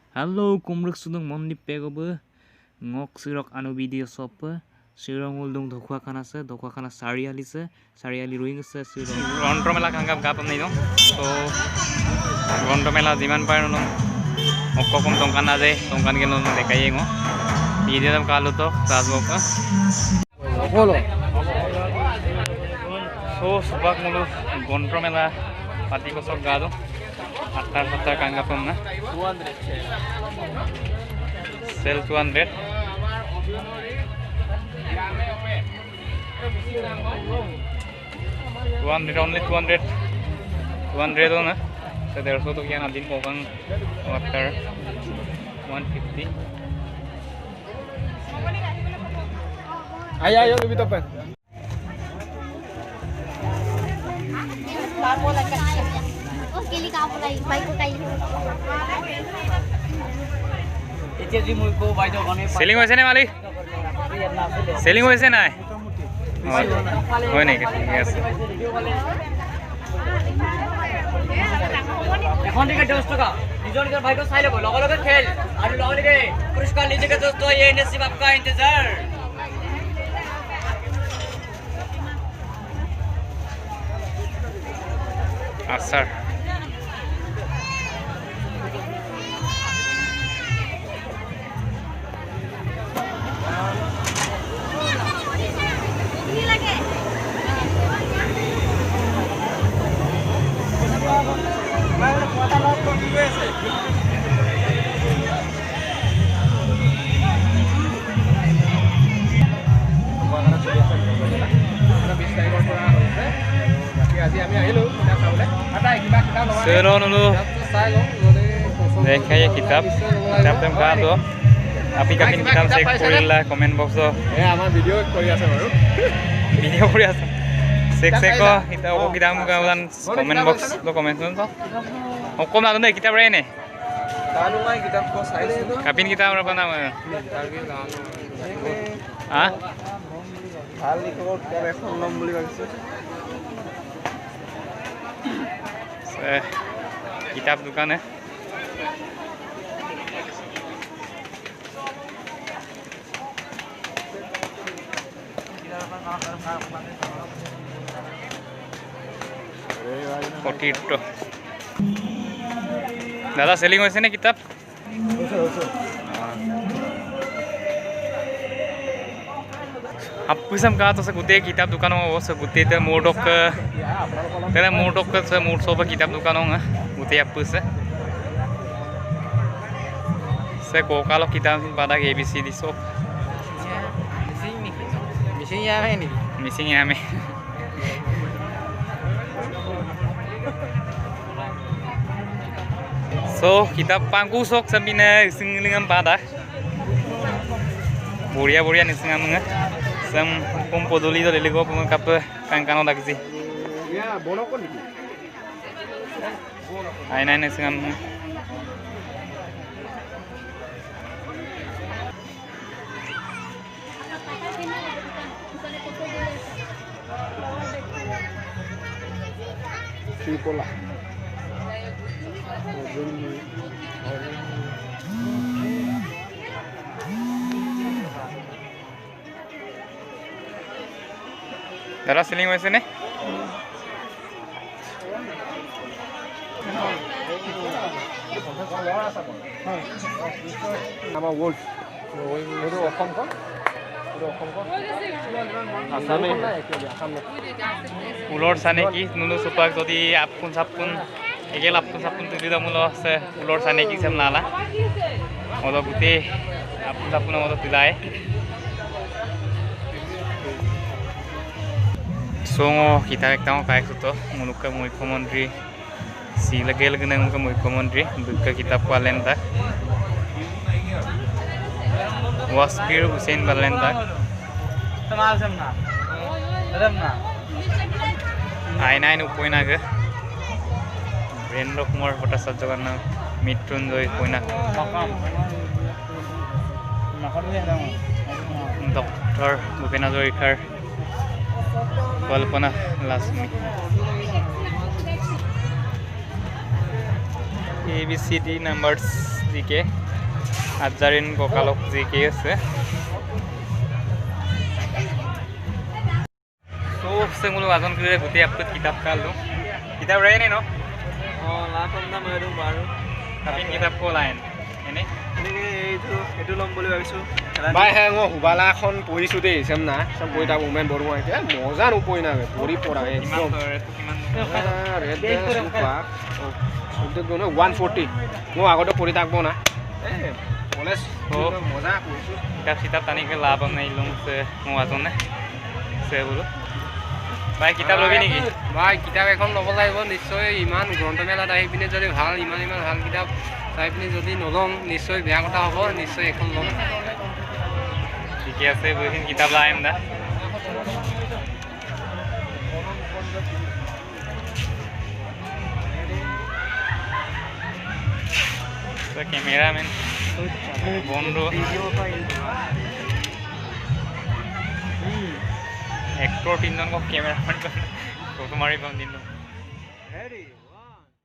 Halo, kumruk sudung monni pegobe ngok sirok anu video sope sirong uldung dokwa kana sariali ruing se sirong rontro mela kanggap gapam nei no so rontro mela jiman par no okkokom tongkan aje tongkan gelo no dekai ngo video dam kalu to tasbok Bolo. so subak mulu rontro mela pati ko sok gado atar kanggapam na 200 sell 200 only 200 on so there's also kian adin kokang after 150 Ayo lebih tepat. selling hoise ne mali selling hoise nai hoy nei ঠিক আছে এখন থেকে 10 টাকা निजोर के भाई को साइल को लगे खेल और लगे पुरस्कार लीजिएगा दोस्तों ये नसीब आपका इंतजार आसर Seron dulu देखा ये किताब तुम कहा तो आप kapin kitab check koriলা comment box to আমাৰ ভিডিও কৰি আছে বাৰু video kori asa check ko kita ko kitab kan comment box to comment to okom na dei kitab re ne তানো মই কিতাপ কো চাইছিলো kapin kitab ra bana ha ভাল লিখিব কিতাপ এখন লম বুলি ভাবিছো kitab dukan hai दादा सेलिंग होइसे ने किताब Apusam ka to sa gute kitab dukan o sa gute te modok tera modok sa mod soba kitab dukan o nga gute apus sa ko kalo kitab pada ABCD so missing ya me so kitab pangku sok sabina singlingan pada buria ni singam nga sam pompodoli do lego kap kankano lagsi ya bono ko niki ai nai ni singam Tripola Dara selling hoise ne আমাৰ wolf এটো অসম কোন আসামে ulor sane ki nunu supak jodi apun sapun egel apun sapun tuli da mulo ase ulor sane ki sam lala odo gute apun sapun odo tilai songo kita ekta kai to munuka mukhomantri sila gel gena munuka mukhomantri dukka kitab palen ta Waskir Hussein Balen tak Tamal समना Ramna I9 upoina ke Brendo Kumar Bhattacharya karna Mrityunjay upoina Dr. Bhupena Hazarik Kalpana Lasmi ABCD numbers জিকে আজাৰিন ককালক জিকে আছে তো semulu azon kire guti aput kitab kalu kitab raya nih no Oh, 8 baru baru. tapi kitab ko lain ini Itu lom boleh bagisu. বাই হ্যাঁ ও হুবালাখন পঢ়িছো দেই চেম না চব বই তাক উমেন বৰুৱা এতিয়া মজা নপই না পঢ়ি পঢ়া kiman একদম to itu kiman red super সেইটো গনো 140 মই আগতে পঢ়ি থাকব না কলেজ মজা পঢ়িছো kitab tani ke labam nahi lung se mo azon ne se bolu ভাই কিতাপ লবি নেকি ভাই কিতাপ এখন ল'ব লাগিব নিশ্চয় ইমান গ্ৰন্থমেলাত আহি পিনে যদি ভাল ইমান ভাল কিতাপ চাই পিনে যদি নলওঁ নিশ্চয় বেয়া কথা হ'ব নিশ্চয় এখন ল'ম ঠিকে আছে বহিন কিতাপ লাইম দা ক্যামেরাম্যান বন্ধু एक्टर 3 जन को कैमरामैन को फोटो मारी बम दिन Ready.